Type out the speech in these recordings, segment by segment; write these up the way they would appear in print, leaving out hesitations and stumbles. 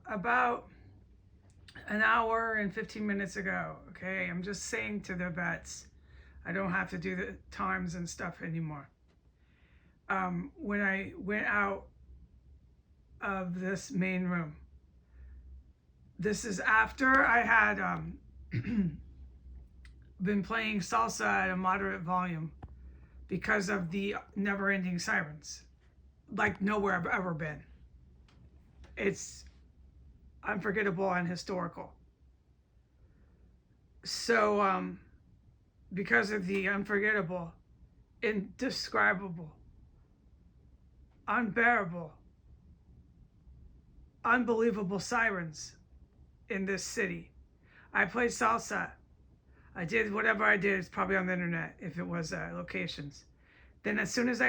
about an hour and 15 minutes ago. Okay, I'm just saying to the vets, I don't have to do the times and stuff anymore. When I went out of this main room, this is after I had been playing salsa at a moderate volume because of the never-ending sirens, like nowhere I've ever been. It's unforgettable and historical. So, because of the unforgettable, indescribable, unbearable, unbelievable sirens in this city, I played salsa. I did whatever I did. It's probably on the internet if it was locations. Then as soon as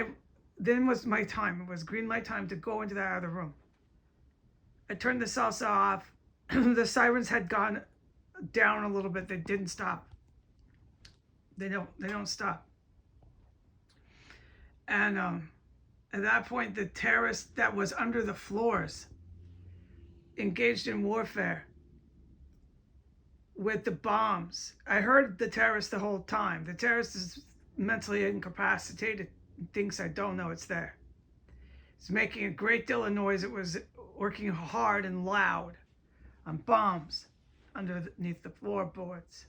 then was my time. It was green light time to go into that other room. I turned the salsa off. The sirens had gone down a little bit. They didn't stop. They don't stop. And at that point, the terrorist that was under the floors engaged in warfare with the bombs. I heard the terrorist the whole time. The terrorist is mentally incapacitated and thinks I don't know it's there. It's making a great deal of noise. It was working hard and loud on bombs underneath the floorboards.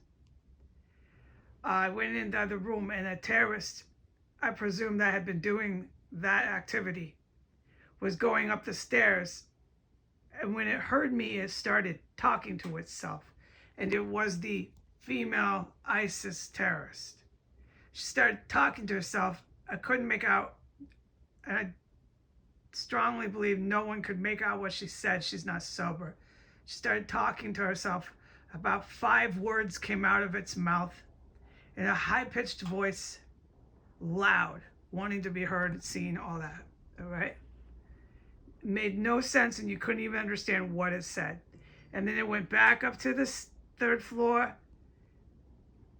I went in the other room, and a terrorist, I presume that had been doing that activity, was going up the stairs. And when it heard me, it started talking to itself. And it was the female ISIS terrorist. She started talking to herself. I couldn't make out, and I strongly believe no one could make out what she said. She's not sober. She started talking to herself. About 5 words came out of its mouth in a high-pitched voice, loud, wanting to be heard, seen, all that, all right? It made no sense, and you couldn't even understand what it said. And then it went back up to the 3rd floor,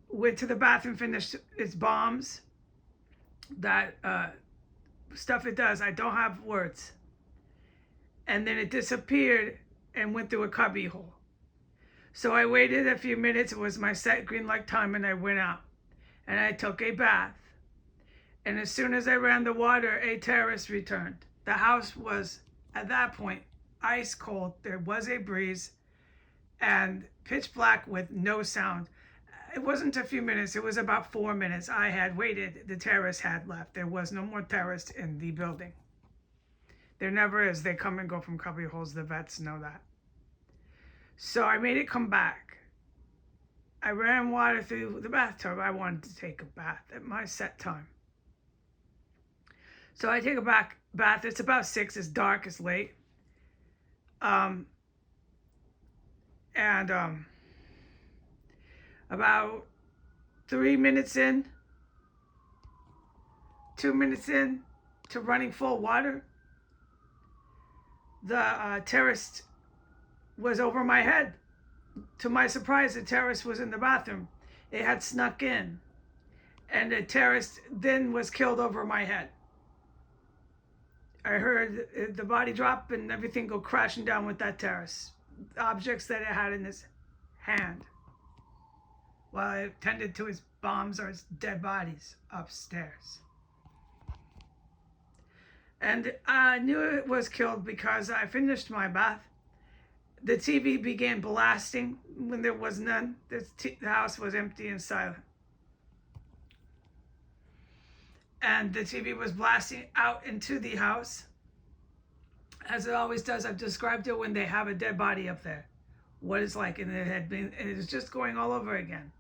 went to the bathroom, finished its bombs, that stuff it does. I don't have words. And then it disappeared and went through a cubby hole. So I waited a few minutes. It was my set green light time, and I went out and I took a bath. And as soon as I ran the water, a terrorist returned. The house was, at that point, ice cold. There was a breeze and pitch black with no sound. It wasn't a few minutes. It was about 4 minutes. I had waited. The terrorists had left. There was no more terrorists in the building. There never is. They come and go from cubby holes. The vets know that. So I made it come back. I ran water through the bathtub. I wanted to take a bath at my set time. So I take a bath. It's about 6. It's dark. It's late. About 3 minutes in, 2 minutes in to running full water, the terrorist was over my head. To my surprise, the terrorist was in the bathroom. It had snuck in, and the terrorist then was killed over my head. I heard the body drop and everything go crashing down with that terrorist. Objects that it had in his hand while it tended to his bombs or his dead bodies upstairs. And I knew it was killed because I finished my bath. The TV began blasting when there was none. The house was empty and silent. And the TV was blasting out into the house. As it always does, I've described it when they have a dead body up there. What it's like, and it was just going all over again.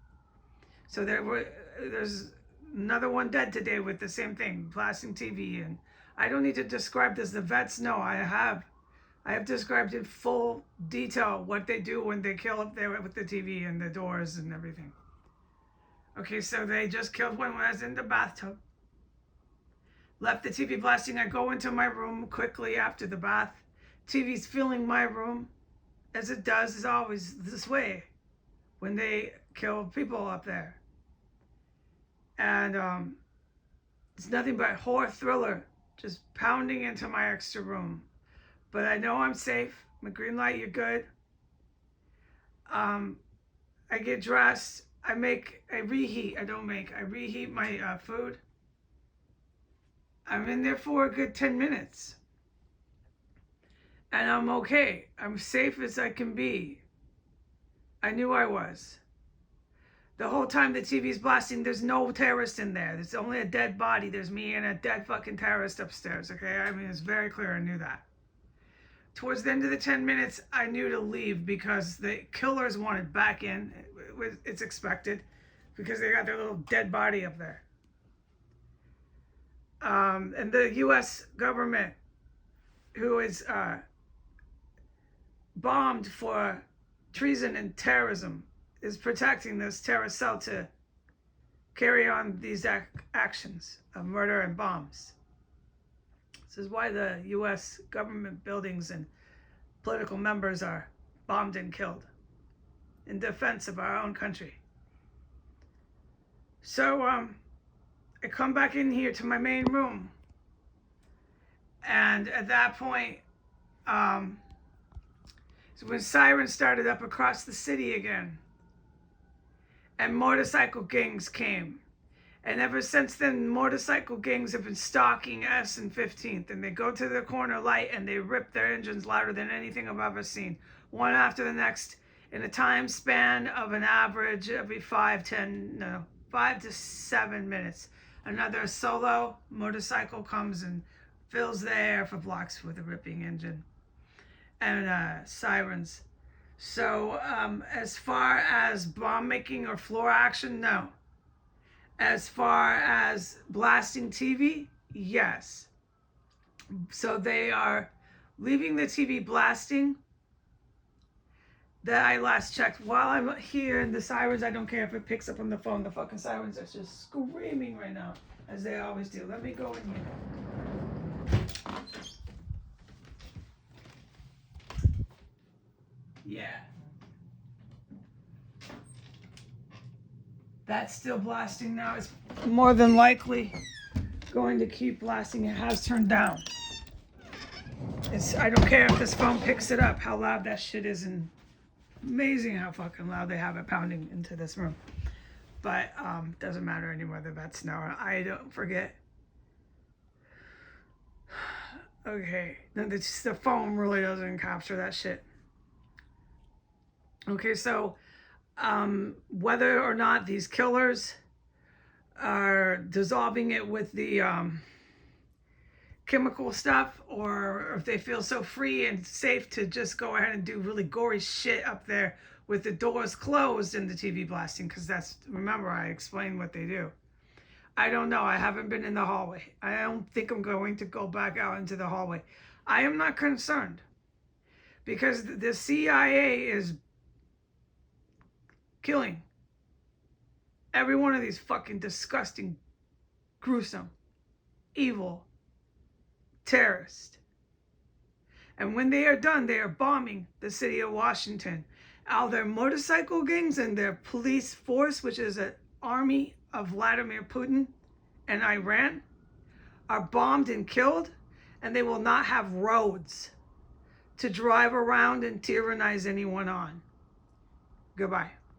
So there's another one dead today with the same thing, blasting TV. And I don't need to describe this. The vets know. I have described in full detail what they do when they kill up there with the TV and the doors and everything. Okay, so they just killed one when I was in the bathtub. Left the TV blasting. I go into my room quickly after the bath. TV's filling my room, as it does, is always this way when they kill people up there. And it's nothing but horror thriller just pounding into my extra room. But I know I'm safe. My green light, you're good. I get dressed. I reheat. I reheat my food. I'm in there for a good 10 minutes. And I'm okay. I'm safe as I can be. I knew I was. The whole time the TV's blasting, there's no terrorist in there. There's only a dead body. There's me and a dead fucking terrorist upstairs, okay? I mean, it's very clear. I knew that. Towards the end of the 10 minutes, I knew to leave because the killers wanted back in. It's expected because they got their little dead body up there. And the U.S. government, who is bombed for treason and terrorism, is protecting this terrorist cell to carry on these actions of murder and bombs. This is why the U.S. government buildings and political members are bombed and killed in defense of our own country. So I come back in here to my main room, and at that point, so when sirens started up across the city again, and motorcycle gangs came. And ever since then, motorcycle gangs have been stalking S and 15th, and they go to the corner light and they rip their engines louder than anything I've ever seen, one after the next, in a time span of an average every 5 to 7 minutes. Another solo motorcycle comes and fills the air for blocks with a ripping engine and sirens. So as far as bomb making or floor action, no. As far as blasting TV, yes. So they are leaving the TV blasting. That I last checked while I'm here, and the sirens, I don't care if it picks up on the phone, the fucking sirens are just screaming right now, as they always do. Let me go in here. Yeah. That's still blasting now. It's more than likely going to keep blasting. It has turned down. I don't care if this phone picks it up, how loud that shit is, and amazing how fucking loud they have it pounding into this room. But doesn't matter anymore, the vets know. I don't forget. Okay, no, the phone really doesn't capture that shit. Okay, so whether or not these killers are dissolving it with the chemical stuff, or if they feel so free and safe to just go ahead and do really gory shit up there with the doors closed and the TV blasting, because remember, I explained what they do. I don't know. I haven't been in the hallway. I don't think I'm going to go back out into the hallway. I am not concerned because the CIA is killing every one of these fucking disgusting, gruesome, evil terrorists. And when they are done, they are bombing the city of Washington. All their motorcycle gangs and their police force, which is an army of Vladimir Putin and Iran, are bombed and killed, and they will not have roads to drive around and tyrannize anyone on. Goodbye.